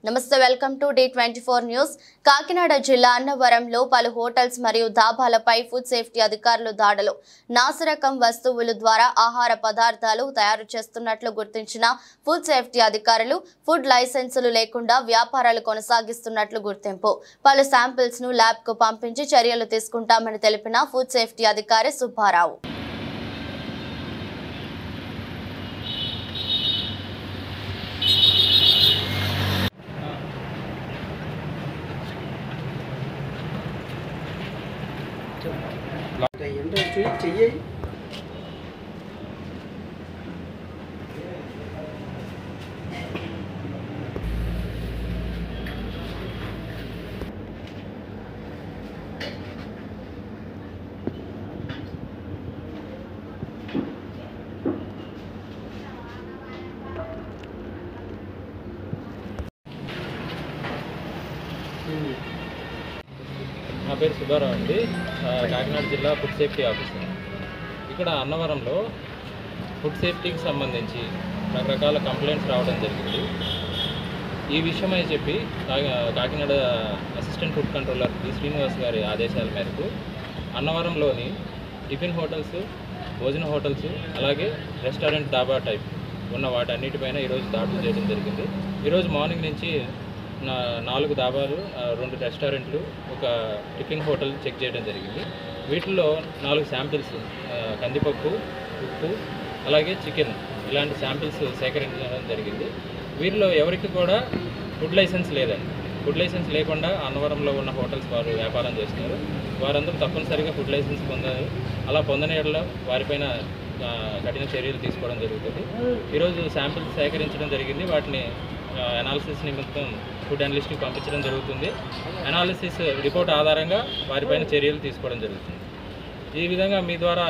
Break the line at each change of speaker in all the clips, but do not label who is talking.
నమస్తే welcome to D24 news. Kakinada జిల్లా అన్నవరంలో పలు హోటల్స్ మరియు ధాబాలపై ఫుడ్ సేఫ్టీ అధికారులు దాడులు. నాసిరకం వస్తువుల ద్వారా ఆహార పదార్థాలు తయారు చేస్తున్నట్లు గుర్తించిన ఫుడ్ సేఫ్టీ అధికారులు ఫుడ్ లైసెన్సులు లేకుండా వ్యాపారాలు కొనసాగిస్తున్నట్లు గుర్తింపు. పలు శాంపిల్స్ ను ల్యాబ్ కు పంపించి చర్యలు తీసుకుంటామని తెలిపిన ఫుడ్ సేఫ్టీ అధికారి సుబ్బారావు.
చెయ్యి
నా పేరు సుబ్బారావు అండి. కాకినాడ జిల్లా ఫుడ్ సేఫ్టీ ఆఫీసర్. ఇక్కడ అన్నవరంలో ఫుడ్ సేఫ్టీకి సంబంధించి రకరకాల కంప్లైంట్స్ రావడం జరిగింది. ఈ విషయమై చెప్పి Kakinada assistant food controller D Srinivas గారి ఆదేశాల మేరకు అన్నవరంలోని టిఫిన్ హోటల్స్, భోజన హోటల్స్, అలాగే రెస్టారెంట్ డాబా టైప్ ఉన్న వాటన్నిటిపైన ఈరోజు దాడులు చేయడం జరిగింది. ఈరోజు మార్నింగ్ నుంచి 4 దాబాలు, 2 రెస్టారెంట్లు, ఒక టిఫిన్ హోటల్ చెక్ చేయడం జరిగింది. వీటిల్లో 4 శాంపిల్స్ కందిపప్పు, ఉప్పు, అలాగే చికెన్ ఇలాంటి శాంపిల్స్ సేకరించడం జరిగింది. వీరిలో ఎవరికి కూడా ఫుడ్ లైసెన్స్ లేదండి. ఫుడ్ లైసెన్స్ లేకుండా అన్నవరంలో ఉన్న హోటల్స్ వారు వ్యాపారం చేస్తున్నారు. వారందరూ తప్పనిసరిగా ఫుడ్ లైసెన్స్ పొందారు. అలా పొందని యెడల వారిపైన కఠిన చర్యలు తీసుకోవడం జరుగుతుంది. ఈరోజు శాంపిల్స్ సేకరించడం జరిగింది. వాటిని అనాలిసిస్ నిమిత్తం ఫుడ్ అనలిస్ట్కి పంపించడం జరుగుతుంది. అనాలిసిస్ రిపోర్ట్ ఆధారంగా వారిపైన చర్యలు తీసుకోవడం జరుగుతుంది. ఈ విధంగా మీ ద్వారా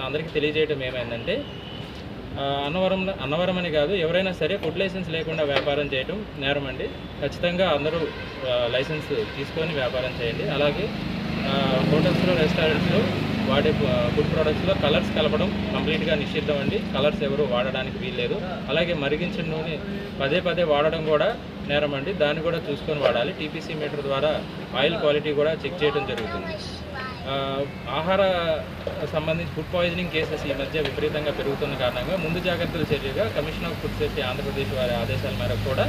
అందరికీ తెలియజేయడం ఏమైందంటే, అన్నవరం అని కాదు, ఎవరైనా సరే ఫుడ్ లైసెన్స్ లేకుండా వ్యాపారం చేయడం నేరం అండి. ఖచ్చితంగా అందరూ లైసెన్స్ తీసుకొని వ్యాపారం చేయండి. అలాగే హోటల్స్లో, రెస్టారెంట్స్లో వాడే ఫుడ్ ప్రోడక్ట్స్లో కలర్స్ కలపడం కంప్లీట్గా నిషిద్ధం అండి. కలర్స్ ఎవరు వాడడానికి వీల్లేదు. అలాగే మరిగించిన నూనె పదే వాడడం కూడా నేరం అండి. దాన్ని కూడా చూసుకొని వాడాలి. టీపీసీ మీటర్ ద్వారా ఆయిల్ క్వాలిటీ కూడా చెక్ చేయడం జరుగుతుంది. ఆహార సంబంధించి ఫుడ్ పాయిజనింగ్ కేసెస్ ఈ మధ్య విపరీతంగా పెరుగుతున్న కారణంగా ముందు జాగ్రత్తల చర్యగా commission of food safety Andhra Pradesh వారి ఆదేశాల మేరకు కూడా